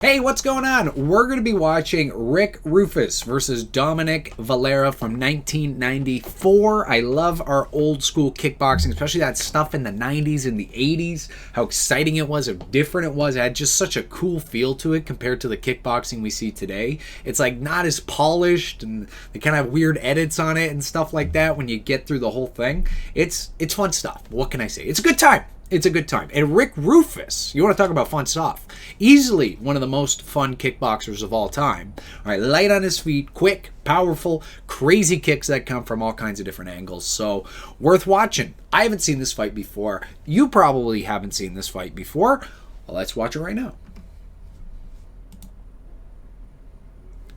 Hey, what's going on? We're going to be watching Rick Roufus versus Dominique Valera from 1994. I love our old school kickboxing, especially that stuff in the 90s and the 80s. How exciting it was, how different it was. It had just such a cool feel to it compared to the kickboxing we see today. It's like not as polished and they kind of have weird edits on it and stuff like that when you get through the whole thing. It's fun stuff. What can I say? It's a good time. It's a good time. And Rick Roufus, you want to talk about fun stuff. Easily one of the most fun kickboxers of all time. All right, light on his feet, quick, powerful, crazy kicks that come from all kinds of different angles. So, worth watching. I haven't seen this fight before. You probably haven't seen this fight before. Well, let's watch it right now.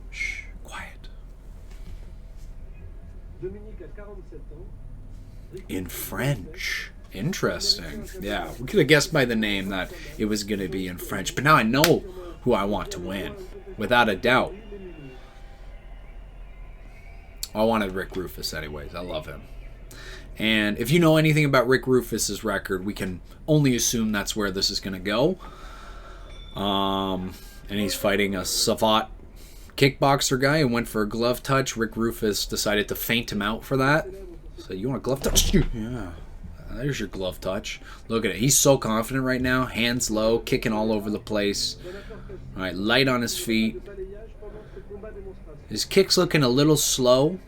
Shh, quiet. In French. Interesting. Yeah, we could have guessed by the name that it was going to be in French. But now I know who I want to win, without a doubt. I wanted Rick Roufus anyways. I love him. And if you know anything about Rick Roufus's record, we can only assume that's where this is going to go. And he's fighting a savant kickboxer guy who went for a glove touch. Rick Roufus decided to feint him out for that. So you want a glove touch? Yeah. There's your glove touch. Look at it. He's so confident right now. Hands low, kicking all over the place. All right, light on his feet. His kick's looking a little slow.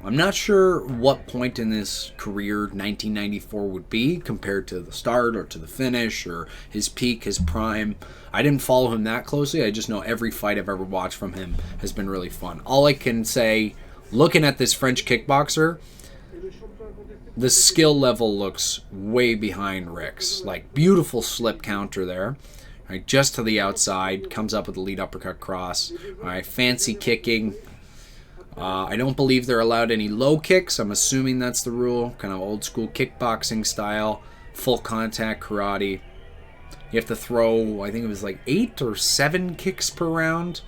I'm not sure what point in his career 1994 would be compared to the start or to the finish or his peak, his prime. I didn't follow him that closely. I just know every fight I've ever watched from him has been really fun. All I can say, looking at this French kickboxer, the skill level looks way behind Rick's. Like, beautiful slip counter there. All right, just to the outside. Comes up with a lead uppercut cross. All right, fancy kicking. I don't believe they're allowed any low kicks. I'm assuming that's the rule. Kind of old school kickboxing style. Full contact karate. You have to throw, I think it was like 8 or 7 kicks per round.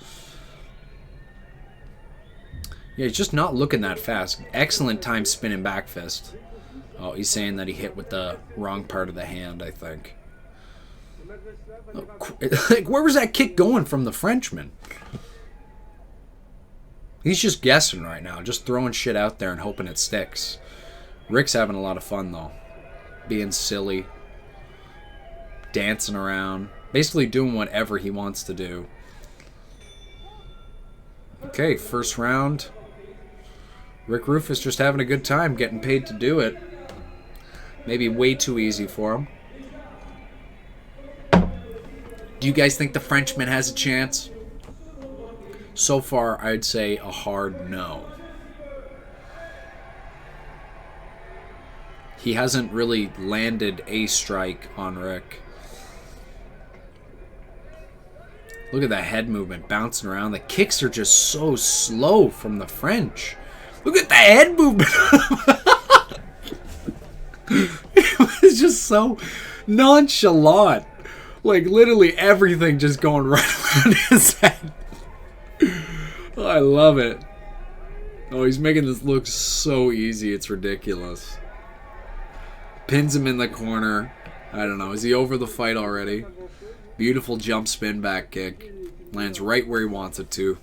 Yeah, he's just not looking that fast. Excellent time spinning back fist. Oh, he's saying that he hit with the wrong part of the hand, I think. Like, where was that kick going from the Frenchman? He's just guessing right now, just throwing shit out there and hoping it sticks. Rick's having a lot of fun, though. Being silly. Dancing around. Basically doing whatever he wants to do. Okay, first round. Rick Roufus just having a good time, getting paid to do it. Maybe way too easy for him. Do you guys think the Frenchman has a chance? So far, I'd say a hard no. He hasn't really landed a strike on Rick. Look at that head movement, bouncing around. The kicks are just so slow from the French. Look at the head movement. It was just so nonchalant. Like, literally everything just going right around his head. Oh, I love it. Oh, he's making this look so easy. It's ridiculous. Pins him in the corner. I don't know. Is he over the fight already? Beautiful jump spin back kick. Lands right where he wants it to.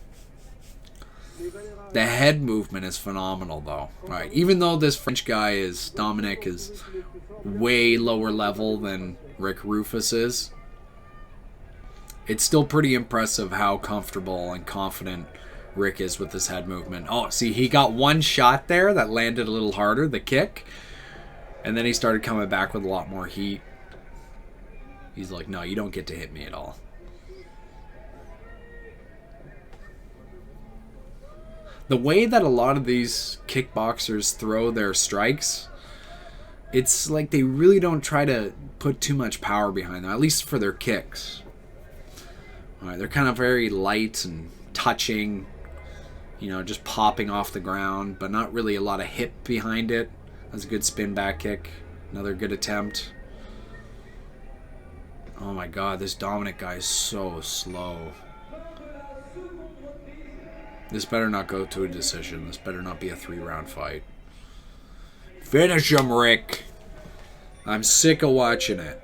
The head movement is phenomenal, though. Right, even though this French guy Dominic is way lower level than Rick Roufus is, it's still pretty impressive how comfortable and confident Rick is with his head movement. Oh, see, he got one shot there that landed a little harder, the kick, and then he started coming back with a lot more heat. He's like, no, you don't get to hit me at all. The way that a lot of these kickboxers throw their strikes, it's like they really don't try to put too much power behind them, at least for their kicks. All right, they're kind of very light and touching, you know, just popping off the ground, but not really a lot of hit behind it. That's a good spin back kick. Another good attempt. Oh my god, this Dominic guy is so slow. This better not go to a decision. This better not be a 3-round fight. Finish him, Rick. I'm sick of watching it.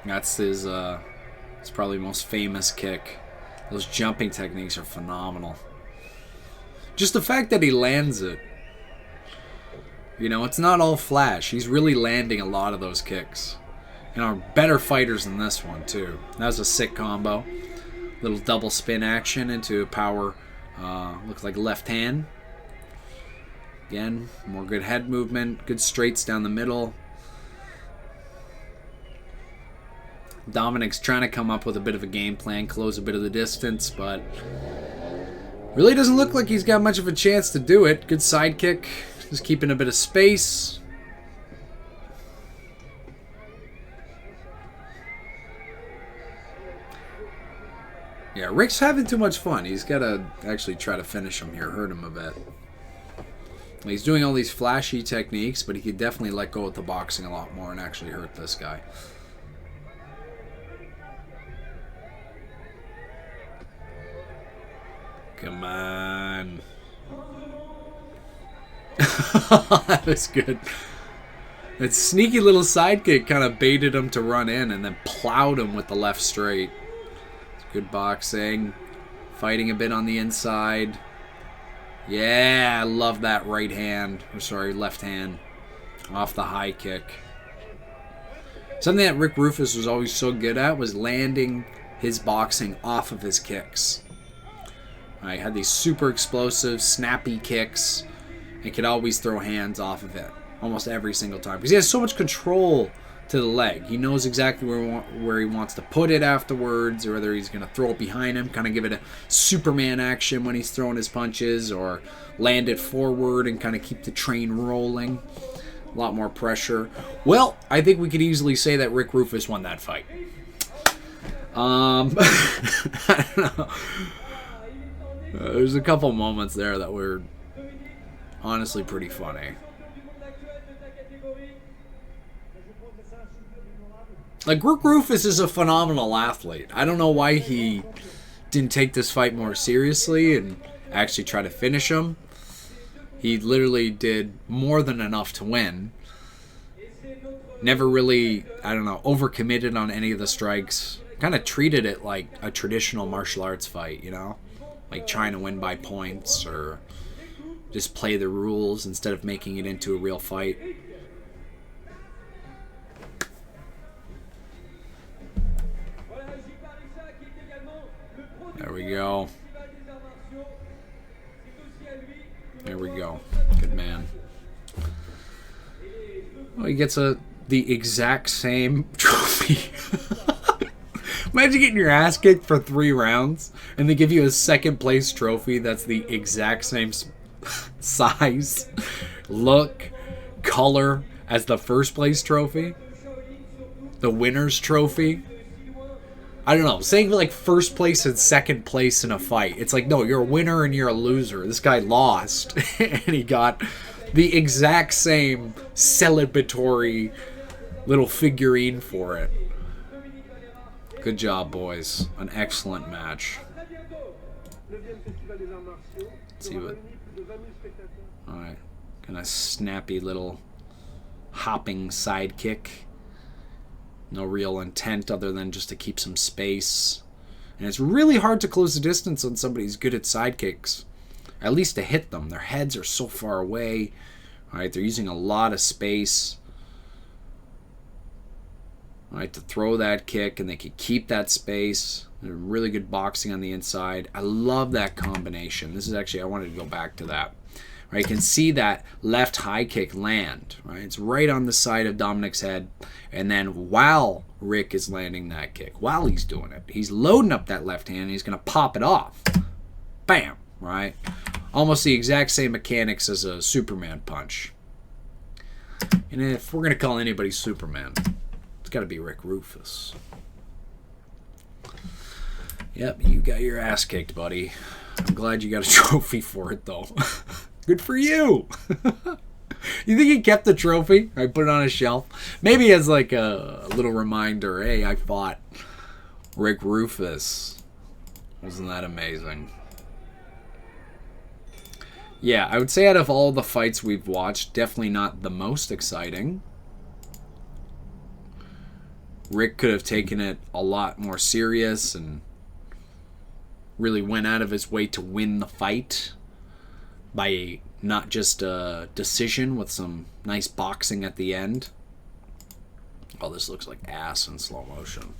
That's his, it's probably most famous kick. Those jumping techniques are phenomenal. Just the fact that he lands it. You know, it's not all flash. He's really landing a lot of those kicks. You know, better fighters than this one, too. That was a sick combo. Little double spin action into a power, looks like left hand. Again, more good head movement, good straights down the middle. Dominic's trying to come up with a bit of a game plan, close a bit of the distance, but really doesn't look like he's got much of a chance to do it. Good side kick, just keeping a bit of space. Yeah, Rick's having too much fun. He's got to actually try to finish him here, hurt him a bit. He's doing all these flashy techniques, but he could definitely let go of the boxing a lot more and actually hurt this guy. Come on. That was good. That sneaky little sidekick kind of baited him to run in and then plowed him with the left straight. Good boxing. Fighting a bit on the inside. Yeah, I love that right hand. Or sorry, left hand. Off the high kick. Something that Rick Roufus was always so good at was landing his boxing off of his kicks. He had these super explosive, snappy kicks. And could always throw hands off of it. Almost every single time. Because he has so much control to the leg. He knows exactly where he wants to put it afterwards, or whether he's going to throw it behind him, kind of give it a Superman action when he's throwing his punches, or land it forward and kind of keep the train rolling. A lot more pressure. Well, I think we could easily say that Rick Roufus won that fight. I don't know. There's a couple moments there that were honestly pretty funny. Like, Rick Roufus is a phenomenal athlete. I don't know why he didn't take this fight more seriously and actually try to finish him. He literally did more than enough to win. Never really, I don't know, overcommitted on any of the strikes. Kind of treated it like a traditional martial arts fight, you know? Like trying to win by points or just play the rules instead of making it into a real fight. There we go. There we go. Good man. Well, he gets the exact same trophy. Imagine getting your ass kicked for 3 rounds and they give you a second place trophy that's the exact same size, look, color as the first place trophy. The winner's trophy. I don't know, saying like first place and second place in a fight. It's like, no, you're a winner and you're a loser. This guy lost and he got the exact same celebratory little figurine for it. Good job, boys. An excellent match. Let's see what... Alright. Kind of snappy little hopping sidekick. No real intent other than just to keep some space. And it's really hard to close the distance on somebody who's good at sidekicks. At least to hit them. Their heads are so far away. Alright, they're using a lot of space. Alright, to throw that kick, and they can keep that space. They're really good boxing on the inside. I love that combination. This is actually, I wanted to go back to that. Right, you can see that left high kick land. Right, it's right on the side of Dominic's head. And then while Rick is landing that kick, while he's doing it, he's loading up that left hand and he's going to pop it off. Bam! Right? Almost the exact same mechanics as a Superman punch. And if we're going to call anybody Superman, it's got to be Rick Roufus. Yep, you got your ass kicked, buddy. I'm glad you got a trophy for it, though. Good for you! You think he kept the trophy? I put it on a shelf. Maybe as like a little reminder, hey, I fought Rick Roufus. Wasn't that amazing? Yeah, I would say out of all the fights we've watched, definitely not the most exciting. Rick could have taken it a lot more serious and really went out of his way to win the fight by not just a decision with some nice boxing at the end. Oh, this looks like ass in slow motion.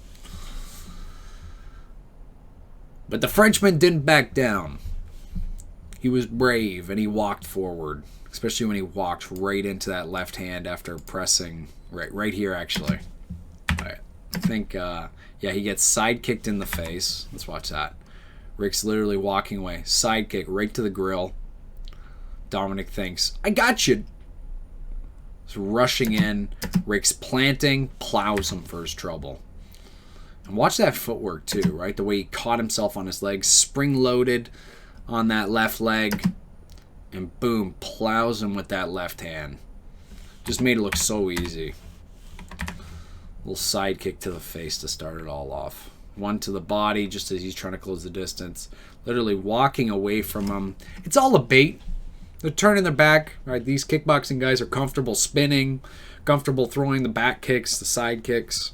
But the Frenchman didn't back down. He was brave and he walked forward, especially when he walked right into that left hand after pressing right here, actually. All right. I think, yeah, he gets side kicked in the face. Let's watch that. Rick's literally walking away. Side kick right to the grill. Dominic thinks, I got you. He's rushing in. Rick's planting, plows him for his trouble. And watch that footwork too, right? The way he caught himself on his legs, spring-loaded on that left leg, and boom, plows him with that left hand. Just made it look so easy. Little side kick to the face to start it all off. One to the body just as he's trying to close the distance. Literally walking away from him. It's all a bait. They're turning their back. Right? These kickboxing guys are comfortable spinning, comfortable throwing the back kicks, the side kicks.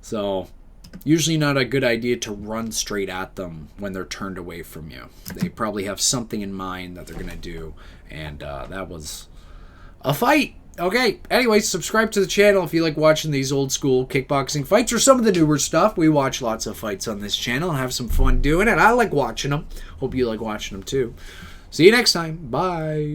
So usually not a good idea to run straight at them when they're turned away from you. They probably have something in mind that they're going to do. And that was a fight. Okay, anyways, subscribe to the channel if you like watching these old school kickboxing fights or some of the newer stuff. We watch lots of fights on this channel and have some fun doing it. I like watching them. Hope you like watching them too. See you next time. Bye.